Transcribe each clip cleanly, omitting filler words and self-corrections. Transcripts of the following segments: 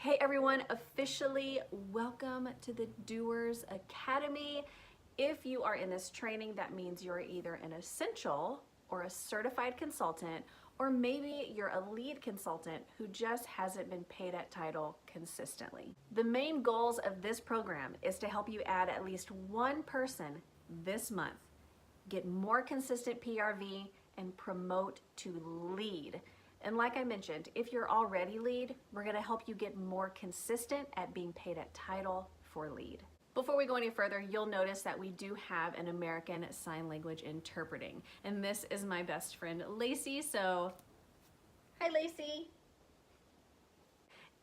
Hey everyone, officially welcome to the DOERS Academy. If you are in this training, that means you're either an Escential or a certified consultant, or maybe you're a lead consultant who just hasn't been paid at title consistently. The main goals of this program is to help you add at least one person this month, get more consistent PRV, and promote to lead. And like I mentioned, if you're already lead, we're gonna help you get more consistent at being paid at title for lead. Before we go any further, you'll notice that we do have an American Sign Language interpreting. And this is my best friend, Lacey, so hi Lacey.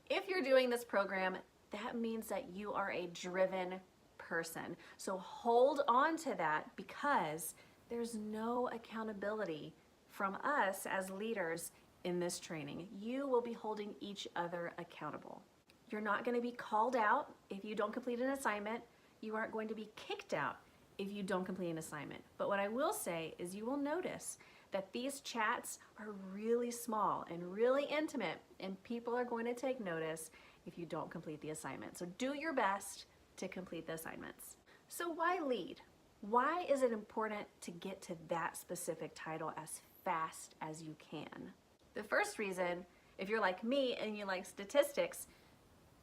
If you're doing this program, that means that you are a driven person. So hold on to that because there's no accountability from us as leaders in this training. You will be holding each other accountable. You're not going to be called out if you don't complete an assignment. You aren't going to be kicked out if you don't complete an assignment. But what I will say is you will notice that these chats are really small and really intimate, and people are going to take notice if you don't complete the assignment. So do your best to complete the assignments. So why lead? Why is it important to get to that specific title as fast as you can? The first reason, if you're like me and you like statistics,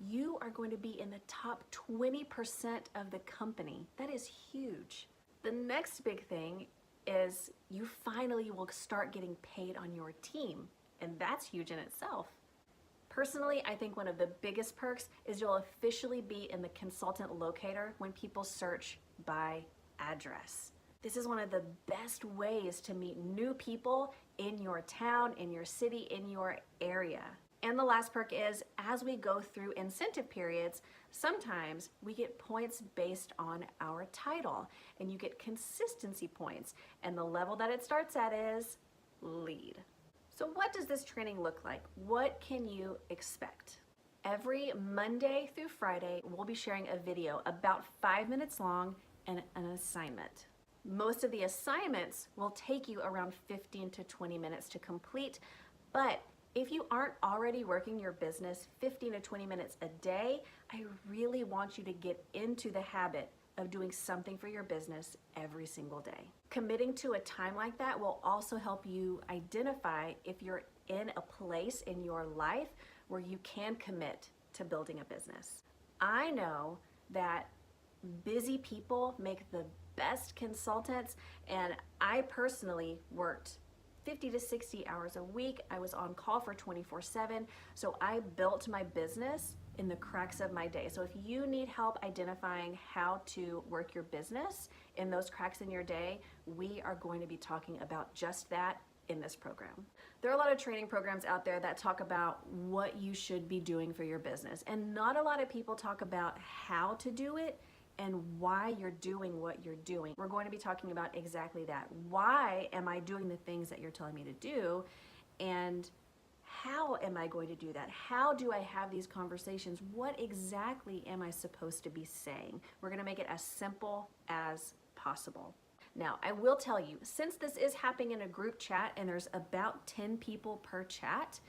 you are going to be in the top 20% of the company. That is huge. The next big thing is you finally will start getting paid on your team, and that's huge in itself. Personally, I think one of the biggest perks is you'll officially be in the consultant locator when people search by address. This is one of the best ways to meet new people in your town, in your city, in your area. And the last perk is, as we go through incentive periods, sometimes we get points based on our title, and you get consistency points. And the level that it starts at is lead. So what does this training look like? What can you expect? Every Monday through Friday, we'll be sharing a video about 5 minutes long and an assignment. Most of the assignments will take you around 15 to 20 minutes to complete, but if you aren't already working your business 15 to 20 minutes a day, I really want you to get into the habit of doing something for your business every single day. Committing to a time like that will also help you identify if you're in a place in your life where you can commit to building a business. I know that busy people make the best consultants, and I personally worked 50 to 60 hours a week. I was on call for 24/7, so I built my business in the cracks of my day. So if you need help identifying how to work your business in those cracks in your day, we are going to be talking about just that in this program. There are a lot of training programs out there that talk about what you should be doing for your business, and not a lot of people talk about how to do it and why you're doing what you're doing. We're going to be talking about exactly that. Why am I doing the things that you're telling me to do? And how am I going to do that? How do I have these conversations? What exactly am I supposed to be saying? We're going to make it as simple as possible. Now, I will tell you, since this is happening in a group chat and there's about 10 people per chat,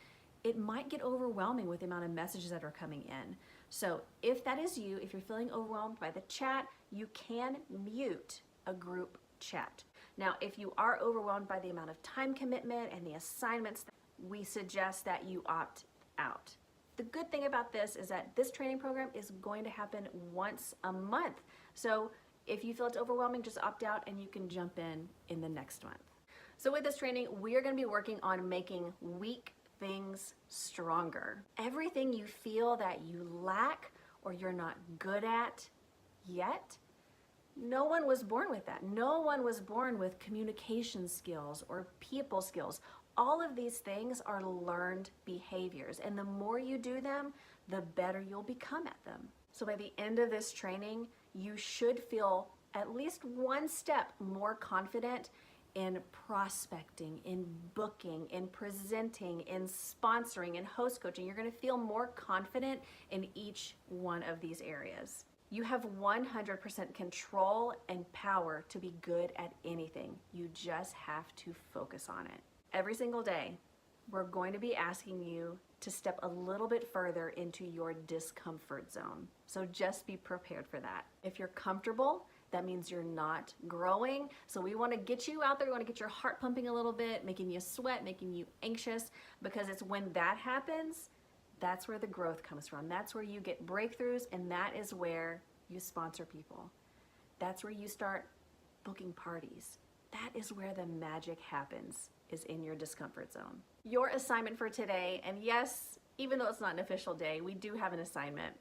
it might get overwhelming with the amount of messages that are coming in. So if that is you, if you're feeling overwhelmed by the chat, you can mute a group chat. Now, if you are overwhelmed by the amount of time commitment and the assignments, we suggest that you opt out. The good thing about this is that this training program is going to happen once a month. So if you feel it's overwhelming, just opt out and you can jump in the next month. So with this training, we are going to be working on making weak things stronger. Everything you feel that you lack or you're not good at yet, no one was born with that. No one was born with communication skills or people skills. All of these things are learned behaviors, and the more you do them, the better you'll become at them. So by the end of this training, you should feel at least one step more confident in prospecting, in booking, in presenting, in sponsoring, in host coaching. You're going to feel more confident in each one of these areas. You have 100% control and power to be good at anything. You just have to focus on it. Every single day, we're going to be asking you to step a little bit further into your discomfort zone. So just be prepared for that. If you're comfortable, that means you're not growing. So we want to get you out there. We want to get your heart pumping a little bit, making you sweat, making you anxious, because it's when that happens, that's where the growth comes from. That's where you get breakthroughs, and that is where you sponsor people. That's where you start booking parties. That is where the magic happens, is in your discomfort zone. Your assignment for today, and yes, even though it's not an official day, we do have an assignment.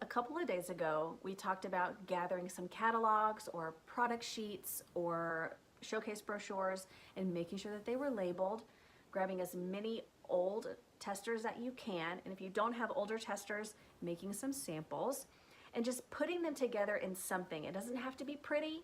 A couple of days ago, we talked about gathering some catalogs or product sheets or showcase brochures and making sure that they were labeled, grabbing as many old testers that you can, and if you don't have older testers, making some samples, and just putting them together in something. It doesn't have to be pretty,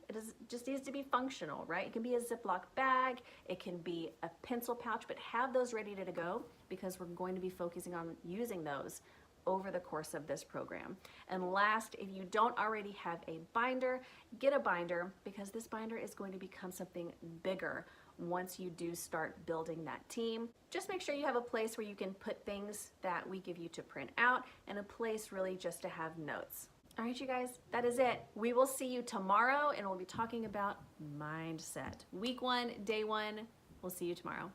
just needs to be functional, right? It can be a Ziploc bag, it can be a pencil pouch, but have those ready to go, because we're going to be focusing on using those over the course of this program. And last, if you don't already have a binder, get a binder, because this binder is going to become something bigger once you do start building that team. Just make sure you have a place where you can put things that we give you to print out, and a place really just to have notes. All right, you guys, that is it. We will see you tomorrow, and we'll be talking about mindset. Week 1, day 1. We'll see you tomorrow.